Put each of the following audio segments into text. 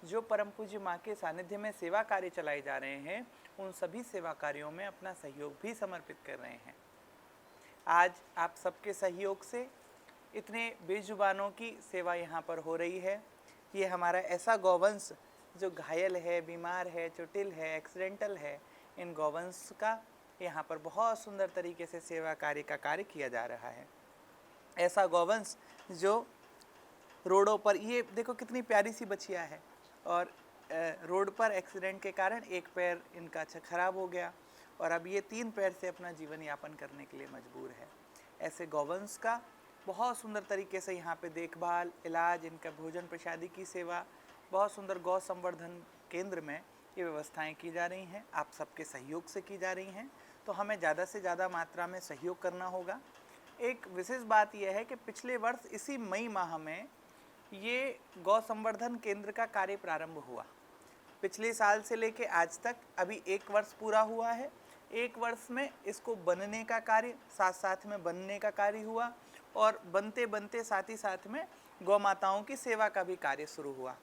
जो परम पूज्य माँ के सानिध्य में सेवा कार्य चलाए जा रहे हैं, उन सभी सेवा कार्यों में अपना सहयोग भी समर्पित कर रहे हैं। आज आप सबके सहयोग से इतने बेजुबानों की सेवा यहाँ पर हो रही है। ये हमारा ऐसा गौवंश जो घायल है, बीमार है, चोटिल है, एक्सीडेंटल है, इन गौवंश का यहाँ पर बहुत सुंदर तरीके से सेवा कार्य का कार्य किया जा रहा है। ऐसा गौवंश जो रोडों पर, ये देखो कितनी प्यारी सी बछिया है, और रोड पर एक्सीडेंट के कारण एक पैर इनका खराब हो गया और अब ये 3 पैर से अपना जीवन यापन करने के लिए मजबूर है। ऐसे गौवंश का बहुत सुंदर तरीके से यहाँ पे देखभाल, इलाज, इनका भोजन प्रसादी की सेवा बहुत सुंदर गौ संवर्धन केंद्र में ये व्यवस्थाएं की जा रही हैं। आप सबके सहयोग से की जा रही हैं, तो हमें ज़्यादा से ज़्यादा मात्रा में सहयोग करना होगा। एक विशेष बात यह है कि पिछले वर्ष इसी मई माह में ये गौ संवर्धन केंद्र का कार्य प्रारंभ हुआ। पिछले साल से लेके आज तक अभी 1 वर्ष पूरा हुआ है। 1 वर्ष में इसको बनने का कार्य, साथ साथ में बनने का कार्य हुआ, और बनते बनते साथ ही साथ में गौ माताओं की सेवा का भी कार्य शुरू हुआ।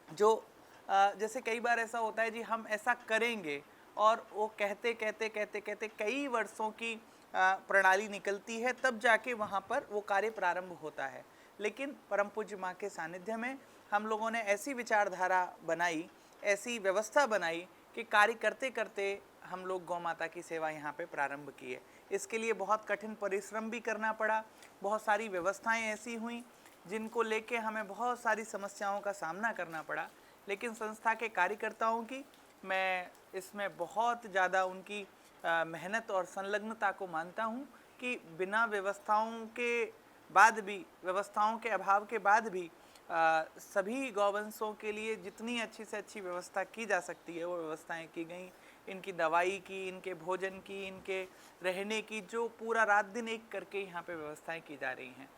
जो जैसे कई बार ऐसा होता है जी, हम ऐसा करेंगे, और वो कहते कहते कई वर्षों की प्रणाली निकलती है, तब जाके वहाँ पर वो कार्य प्रारंभ होता है। लेकिन परम पूज्य माँ के सानिध्य में हम लोगों ने ऐसी विचारधारा बनाई, ऐसी व्यवस्था बनाई कि कार्य करते करते हम लोग गौ माता की सेवा यहाँ पे प्रारंभ किए। इसके लिए बहुत कठिन परिश्रम भी करना पड़ा। बहुत सारी व्यवस्थाएं ऐसी हुई जिनको लेके हमें बहुत सारी समस्याओं का सामना करना पड़ा, लेकिन संस्था के कार्यकर्ताओं की मैं इसमें बहुत ज़्यादा उनकी मेहनत और संलग्नता को मानता हूँ कि बिना व्यवस्थाओं के बाद भी, व्यवस्थाओं के अभाव के बाद भी सभी गौवंशों के लिए जितनी अच्छी से अच्छी व्यवस्था की जा सकती है वो व्यवस्थाएं की गई। इनकी दवाई की, इनके भोजन की, इनके रहने की, जो पूरा रात दिन एक करके यहाँ पे व्यवस्थाएं की जा रही हैं।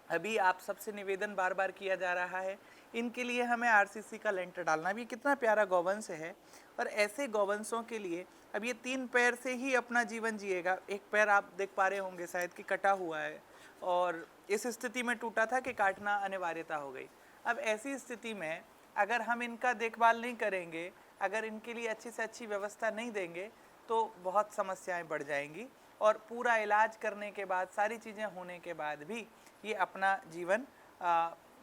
अभी आप सबसे निवेदन बार बार किया जा रहा है, इनके लिए हमें आरसीसी का लेंटर डालना भी, कितना प्यारा गौवंश है। और ऐसे गौवंशों के लिए अब ये 3 पैर से ही अपना जीवन जिएगा। एक पैर आप देख पा रहे होंगे शायद कि कटा हुआ है, और इस स्थिति में टूटा था कि काटना अनिवार्यता हो गई। अब ऐसी स्थिति में अगर हम इनका देखभाल नहीं करेंगे, अगर इनके लिए अच्छी से अच्छी व्यवस्था नहीं देंगे, तो बहुत समस्याएं बढ़ जाएंगी, और पूरा इलाज करने के बाद, सारी चीज़ें होने के बाद भी ये अपना जीवन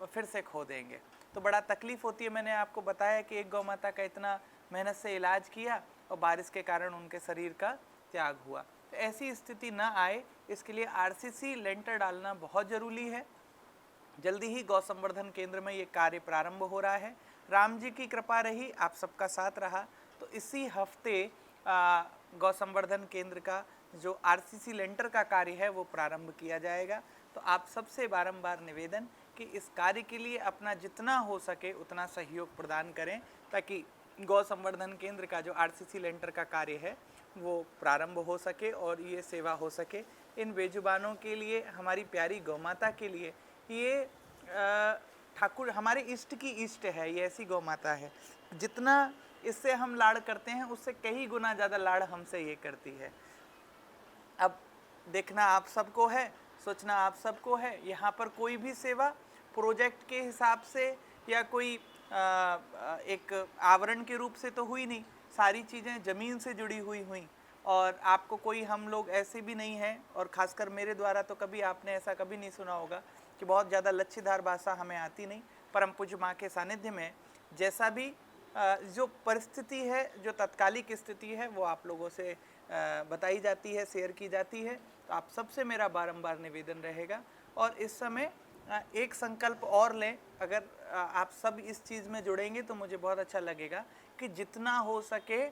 फिर से खो देंगे, तो बड़ा तकलीफ़ होती है। मैंने आपको बताया कि एक गौ माता का इतना मेहनत से इलाज किया और बारिश के कारण उनके शरीर का त्याग हुआ। तो ऐसी स्थिति ना आए, इसके लिए आरसीसी लेंटर डालना बहुत ज़रूरी है। जल्दी ही गौ संवर्धन केंद्र में ये कार्य प्रारंभ हो रहा है। राम जी की कृपा रही, आप सबका साथ रहा, तो इसी हफ्ते गौ संवर्धन केंद्र का जो आरसीसी लेंटर का कार्य है वो प्रारंभ किया जाएगा। तो आप सबसे बारंबार निवेदन कि इस कार्य के लिए अपना जितना हो सके उतना सहयोग प्रदान करें, ताकि गौ संवर्धन केंद्र का जो आरसीसी लेंटर का कार्य है वो प्रारंभ हो सके और ये सेवा हो सके। इन बेजुबानों के लिए, हमारी प्यारी गौ माता के लिए, ये ठाकुर हमारे इष्ट की इष्ट है। ये ऐसी गौ माता है, जितना इससे हम लाड़ करते हैं उससे कई गुना ज़्यादा लाड़ हमसे ये करती है। अब देखना आप सबको है, सोचना आप सबको है। यहाँ पर कोई भी सेवा प्रोजेक्ट के हिसाब से या कोई एक आवरण के रूप से तो हुई नहीं, सारी चीज़ें ज़मीन से जुड़ी हुई। और आपको कोई, हम लोग ऐसे भी नहीं हैं, और ख़ासकर मेरे द्वारा तो कभी आपने ऐसा कभी नहीं सुना होगा कि बहुत ज़्यादा लच्छीदार भाषा हमें आती नहीं। परम पूज्य माँ के सानिध्य में जैसा भी जो परिस्थिति है, जो तत्कालिक स्थिति है, वो आप लोगों से बताई जाती है, शेयर की जाती है। तो आप सबसे मेरा बारंबार निवेदन रहेगा। और इस समय एक संकल्प और लें, अगर आप सब इस चीज़ में जुड़ेंगे तो मुझे बहुत अच्छा लगेगा कि जितना हो सके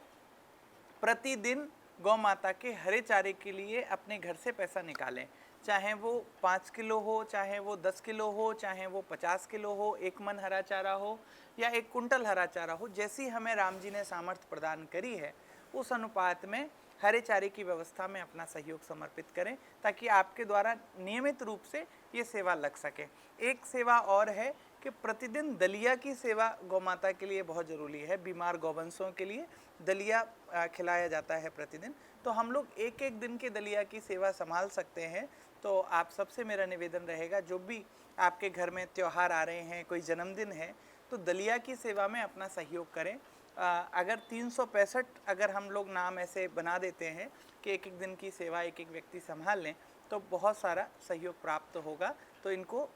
प्रतिदिन गौ माता के हरे चारे के लिए अपने घर से पैसा निकालें। चाहे वो 5 किलो हो, चाहे वो 10 किलो हो, चाहे वो 50 किलो हो, 1 मन हरा चारा हो या 1 कुंटल हरा चारा हो, जैसी हमें राम जी ने सामर्थ्य प्रदान करी है उस अनुपात में हरे चारे की व्यवस्था में अपना सहयोग समर्पित करें, ताकि आपके द्वारा नियमित रूप से ये सेवा लग सके। एक सेवा और है कि प्रतिदिन दलिया की सेवा गौ माता के लिए बहुत ज़रूरी है। बीमार गौवंशों के लिए दलिया खिलाया जाता है प्रतिदिन, तो हम लोग एक एक दिन के दलिया की सेवा संभाल सकते हैं। तो आप सबसे मेरा निवेदन रहेगा, जो भी आपके घर में त्यौहार आ रहे हैं, कोई जन्मदिन है, तो दलिया की सेवा में अपना सहयोग करें। अगर 365 अगर हम लोग नाम ऐसे बना देते हैं कि एक एक दिन की सेवा एक एक व्यक्ति संभाल लें, तो बहुत सारा सहयोग प्राप्त होगा। तो इनको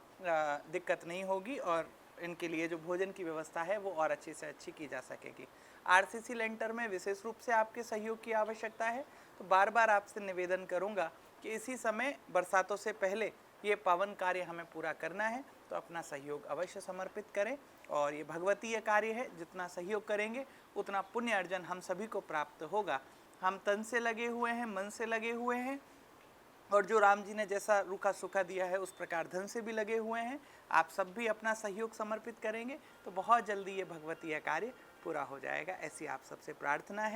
दिक्कत नहीं होगी और इनके लिए जो भोजन की व्यवस्था है वो और अच्छी से अच्छी की जा सकेगी। आरसीसी लेंटर में विशेष रूप से आपके सहयोग की आवश्यकता है। तो बार बार आपसे निवेदन करूंगा कि इसी समय बरसातों से पहले ये पावन कार्य हमें पूरा करना है, तो अपना सहयोग अवश्य समर्पित करें। और ये भगवतीय कार्य है, जितना सहयोग करेंगे उतना पुण्य अर्जन हम सभी को प्राप्त होगा। हम तन से लगे हुए हैं, मन से लगे हुए हैं, और जो राम जी ने जैसा रूखा सूखा दिया है उस प्रकार धन से भी लगे हुए हैं। आप सब भी अपना सहयोग समर्पित करेंगे तो बहुत जल्दी ये भगवतीय कार्य पूरा हो जाएगा, ऐसी आप सबसे प्रार्थना है।